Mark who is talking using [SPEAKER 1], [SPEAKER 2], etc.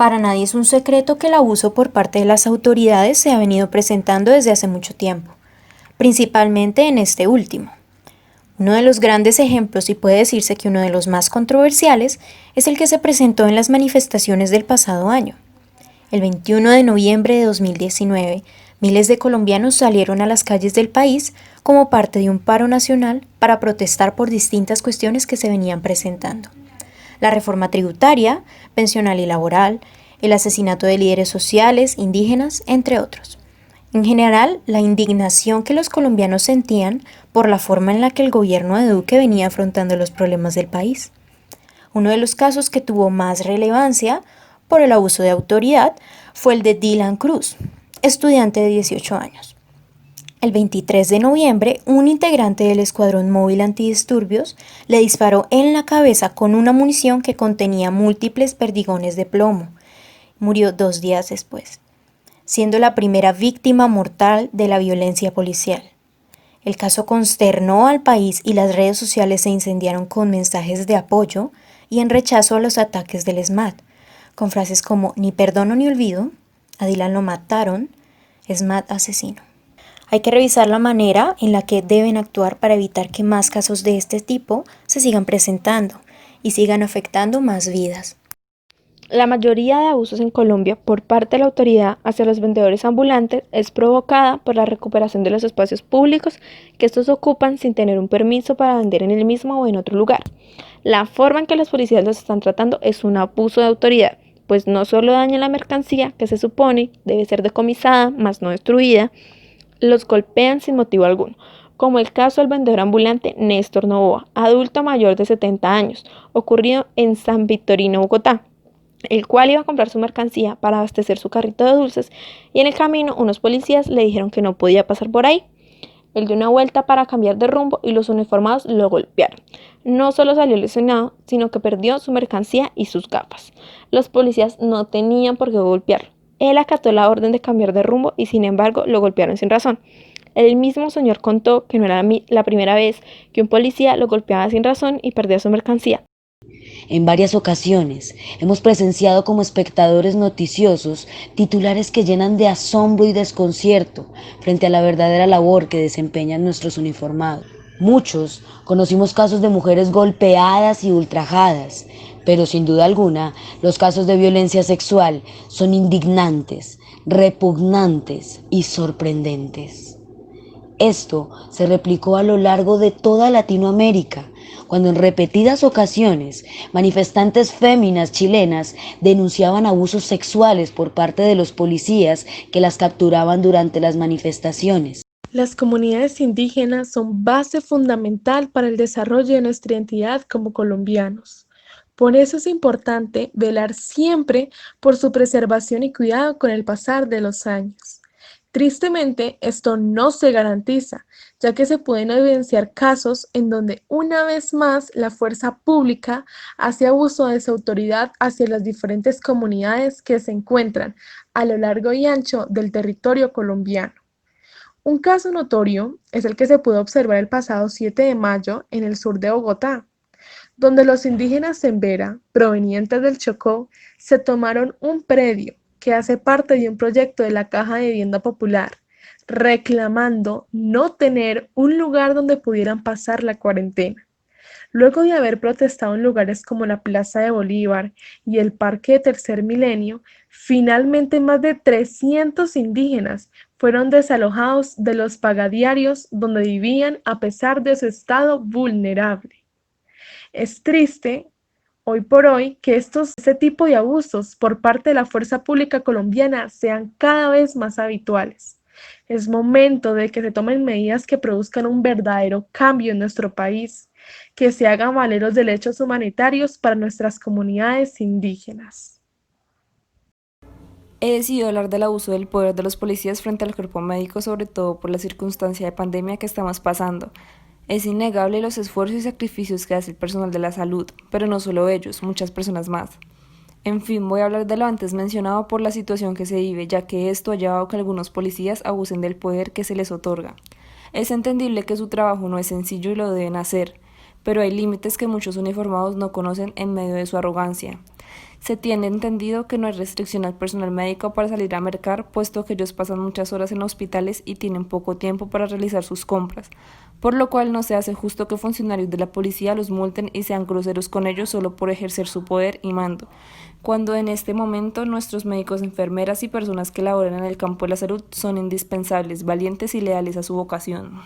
[SPEAKER 1] Para nadie es un secreto que el abuso por parte de las autoridades se ha venido presentando desde hace mucho tiempo, principalmente en este último. Uno de los grandes ejemplos, y puede decirse que uno de los más controversiales, es el que se presentó en las manifestaciones del pasado año. El 21 de noviembre de 2019, miles de colombianos salieron a las calles del país como parte de un paro nacional para protestar por distintas cuestiones que se venían presentando. La reforma tributaria, pensional y laboral, el asesinato de líderes sociales, indígenas, entre otros. En general, la indignación que los colombianos sentían por la forma en la que el gobierno de Duque venía afrontando los problemas del país. Uno de los casos que tuvo más relevancia por el abuso de autoridad fue el de Dylan Cruz, estudiante de 18 años. El 23 de noviembre, un integrante del Escuadrón Móvil Antidisturbios le disparó en la cabeza con una munición que contenía múltiples perdigones de plomo. Murió 2 días después, siendo la primera víctima mortal de la violencia policial. El caso consternó al país y las redes sociales se incendiaron con mensajes de apoyo y en rechazo a los ataques del SMAT, con frases como "ni perdono ni olvido", "a Dylan lo mataron", "SMAT asesino". Hay que revisar la manera en la que deben actuar para evitar que más casos de este tipo se sigan presentando y sigan afectando más vidas.
[SPEAKER 2] La mayoría de abusos en Colombia por parte de la autoridad hacia los vendedores ambulantes es provocada por la recuperación de los espacios públicos que estos ocupan sin tener un permiso para vender en el mismo o en otro lugar. La forma en que los policías los están tratando es un abuso de autoridad, pues no solo dañan la mercancía que se supone debe ser decomisada, más no destruida, los golpean sin motivo alguno, como el caso del vendedor ambulante Néstor Novoa, adulto mayor de 70 años, ocurrido en San Victorino, Bogotá, el cual iba a comprar su mercancía para abastecer su carrito de dulces y en el camino unos policías le dijeron que no podía pasar por ahí. Él dio una vuelta para cambiar de rumbo y los uniformados lo golpearon. No solo salió lesionado, sino que perdió su mercancía y sus gafas. Los policías no tenían por qué golpearlo. Él acató la orden de cambiar de rumbo y sin embargo lo golpearon sin razón. El mismo señor contó que no era la primera vez que un policía lo golpeaba sin razón y perdía su mercancía.
[SPEAKER 3] En varias ocasiones hemos presenciado como espectadores noticiosos titulares que llenan de asombro y desconcierto frente a la verdadera labor que desempeñan nuestros uniformados. Muchos conocimos casos de mujeres golpeadas y ultrajadas, pero sin duda alguna los casos de violencia sexual son indignantes, repugnantes y sorprendentes. Esto se replicó a lo largo de toda Latinoamérica, cuando en repetidas ocasiones manifestantes féminas chilenas denunciaban abusos sexuales por parte de los policías que las capturaban durante las manifestaciones.
[SPEAKER 4] Las comunidades indígenas son base fundamental para el desarrollo de nuestra identidad como colombianos. Por eso es importante velar siempre por su preservación y cuidado con el pasar de los años. Tristemente, esto no se garantiza, ya que se pueden evidenciar casos en donde una vez más la fuerza pública hace abuso de su autoridad hacia las diferentes comunidades que se encuentran a lo largo y ancho del territorio colombiano. Un caso notorio es el que se pudo observar el pasado 7 de mayo en el sur de Bogotá, donde los indígenas Sembera, provenientes del Chocó, se tomaron un predio que hace parte de un proyecto de la Caja de Vivienda Popular, reclamando no tener un lugar donde pudieran pasar la cuarentena. Luego de haber protestado en lugares como la Plaza de Bolívar y el Parque de Tercer Milenio, finalmente más de 300 indígenas fueron desalojados de los pagadiarios donde vivían a pesar de su estado vulnerable. Es triste hoy por hoy que este tipo de abusos por parte de la fuerza pública colombiana sean cada vez más habituales. Es momento de que se tomen medidas que produzcan un verdadero cambio en nuestro país, que se hagan valer los derechos humanitarios para nuestras comunidades indígenas.
[SPEAKER 2] He decidido hablar del abuso del poder de los policías frente al cuerpo médico, sobre todo por la circunstancia de pandemia que estamos pasando. Es innegable los esfuerzos y sacrificios que hace el personal de la salud, pero no solo ellos, muchas personas más. En fin, voy a hablar de lo antes mencionado por la situación que se vive, ya que esto ha llevado a que algunos policías abusen del poder que se les otorga. Es entendible que su trabajo no es sencillo y lo deben hacer, pero hay límites que muchos uniformados no conocen en medio de su arrogancia. Se tiene entendido que no hay restricción al personal médico para salir a mercar, puesto que ellos pasan muchas horas en hospitales y tienen poco tiempo para realizar sus compras, por lo cual no se hace justo que funcionarios de la policía los multen y sean groseros con ellos solo por ejercer su poder y mando, cuando en este momento nuestros médicos, enfermeras y personas que laboran en el campo de la salud son indispensables, valientes y leales a su vocación.